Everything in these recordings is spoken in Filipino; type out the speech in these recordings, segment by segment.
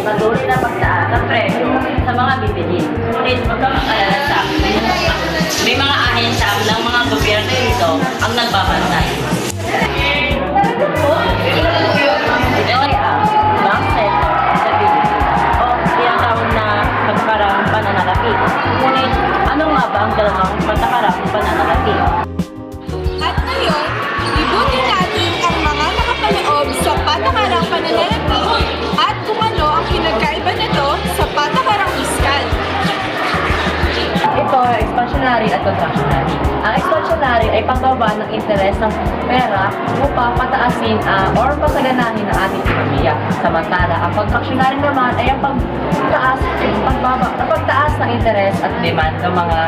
patuloy na pagtaas ng presyo sa mga bibili. Ngunit magkakakalala sa may mga ahensya ng mga gobyerno dito ang nagbabantay. Ito ay ang bank sector sa Pilipinas o tinatawag na pagkakarang pananalapi. Ngunit ano nga ba ang dalawang pagkakarang pananalapi? At ngayon, ibutin natin ang mga nakapaloob sa patakarang pananalapi at kung ano ang pinagkaiba nito sa patakarang piskal. Ito ay expansionary at contractionary. Ang expansionary ay pagbaba ng interes ng pera upang pataasin or pasaganahin ang ating ekonomiya. Samantala, ang contractionary naman ay ang pagtaas ng interes at demand ng mga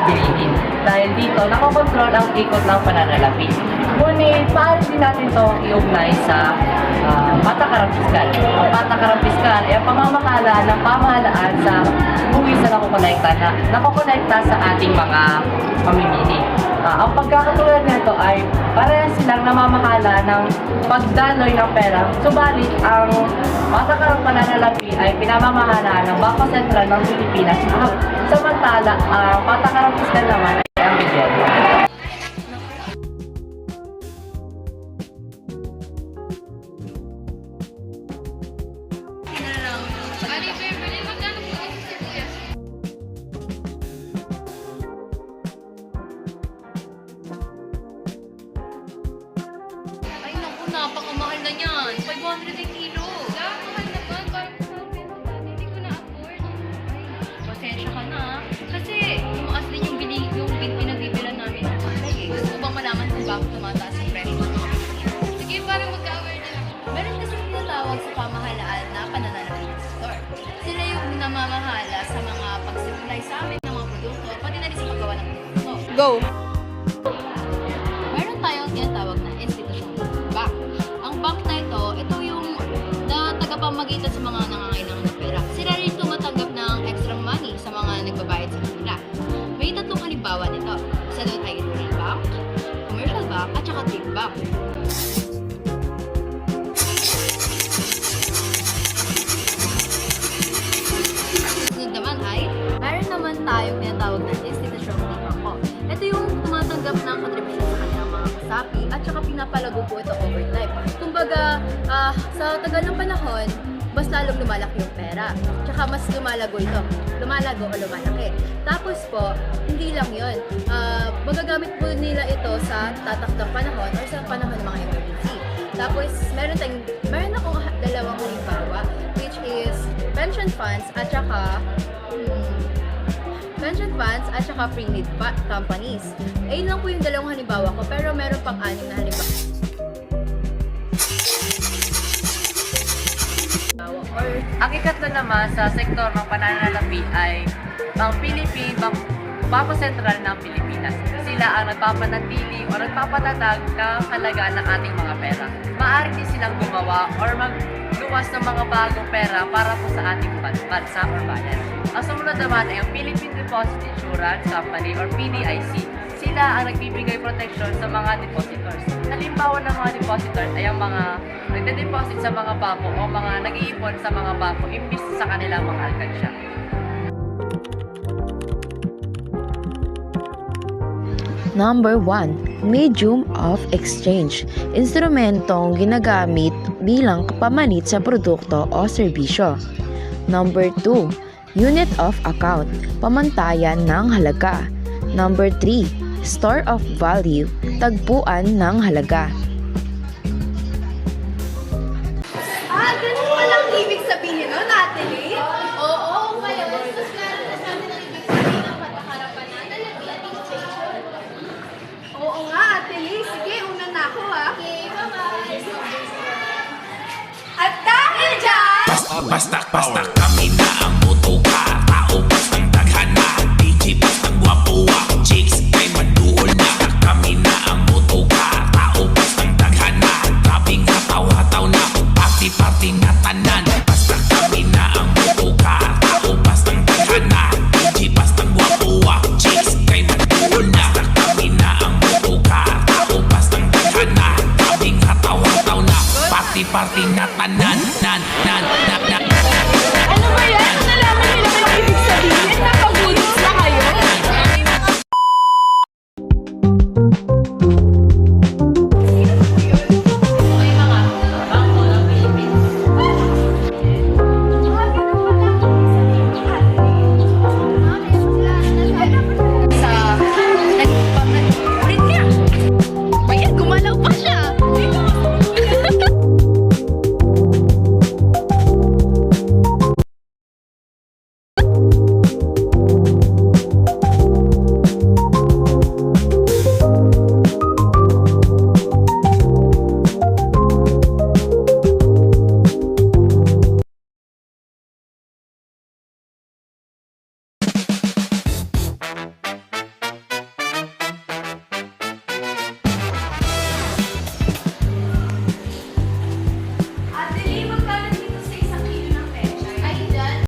bilihin. Dahil dito, nakokontrol ang ikot ng pananalapi. Ngunit, maaari din natin ito iugnay sa patakarang piskal. Ang patakarang piskal ay ang pamamakala ng pamahalaan sa buwis na nakokonekta sa ating mga pamimili. Ang pagkakatulad nito ay parehas silang namamahala ng pagdaloy ng pera. Subalit, ang patakarang pananalapi ay pinamamahala ng Bangko Sentral ng Pilipinas. Samantala, ang patakarang piskal naman ay ang gobyerno. Ay naku, napakamahal na yan. 500 ang kilo. Mahal na ba? Parang hindi ko na-afford. Ay, pasensya ka na. Kasi tumaas din yung pinagbibilan namin ng palay eh. Gusto bang malaman kung bakit tumataas ang presyo? Sige, parang mag-aware na lang. Meron kasi tinatawag sa pamahalaan na pananalapi store. Sila yung namamahala sa mga pag-supply sa amin ng mga produkto, pati na rin sa paggawa ng produkto. Go! Meron tayong tinatawag na institutional bank. Ang bank na ito yung tagapamagitan sa mga nangangailangan ng pera. Sila rin tumatanggap ng extra money sa mga nagbabayad sa kanila. May tatlong halimbawa nito. Isa doon ay retail bank, commercial bank, at saka trade bank. Sunod naman ay, meron naman tayong tinatawag na institutional bangko. Ito yung tumatanggap ng kontribusyon sa kanilang mga kasapi at saka pinapalago po ito over time. Kumbaga, sa tagal ng panahon, mas lalong lumalaki yung pera. Tsaka mas lumalago o lumalaki. Tapos po, hindi lang yun. Magagamit po nila ito sa tatakdang panahon or sa panahon ng mga emergency. Tapos, meron akong dalawang halimbawa, which is pension funds at saka pre-need companies. Ayun lang po yung dalawang halimbawa ko, pero meron pang 6 na halimbawa. Ang ikatlo naman sa sektor ng pananalapi ay ang Bangko Sentral ng Pilipinas. Sila ang nagpapanatili o nagpapatatag ng halagaan ng ating mga pera. Maaari din silang gumawa or magluwas ng mga bagong pera para po sa ating bansa or bayan. Ang sumunod naman ay ang Philippine Deposit Insurance Company or PDIC. Sila ang nagbibigay protection sa mga depositors. Halimbawa ng mga depositors ay ang mga nagde-deposit sa mga bangko o mga nag-iipon sa mga bangko imbis sa kanilang mga alkansya. Number 1. Medium of exchange. Instrumentong ginagamit bilang pamalit sa produkto o serbisyo. Number 2. Unit of account. Pamantayan ng halaga. Number 3. Store of value. Tagpuan ng halaga. Ganun palang ibig sabihin nun, Natalie? Oo, kaya mas klaro na sa amin ang ibig sabihin ng patakarang pananalapi at exchange. Oo nga, Natalie. Sige, una na ako ha. Okay, bye-bye! At dahil dyan, Basta Power.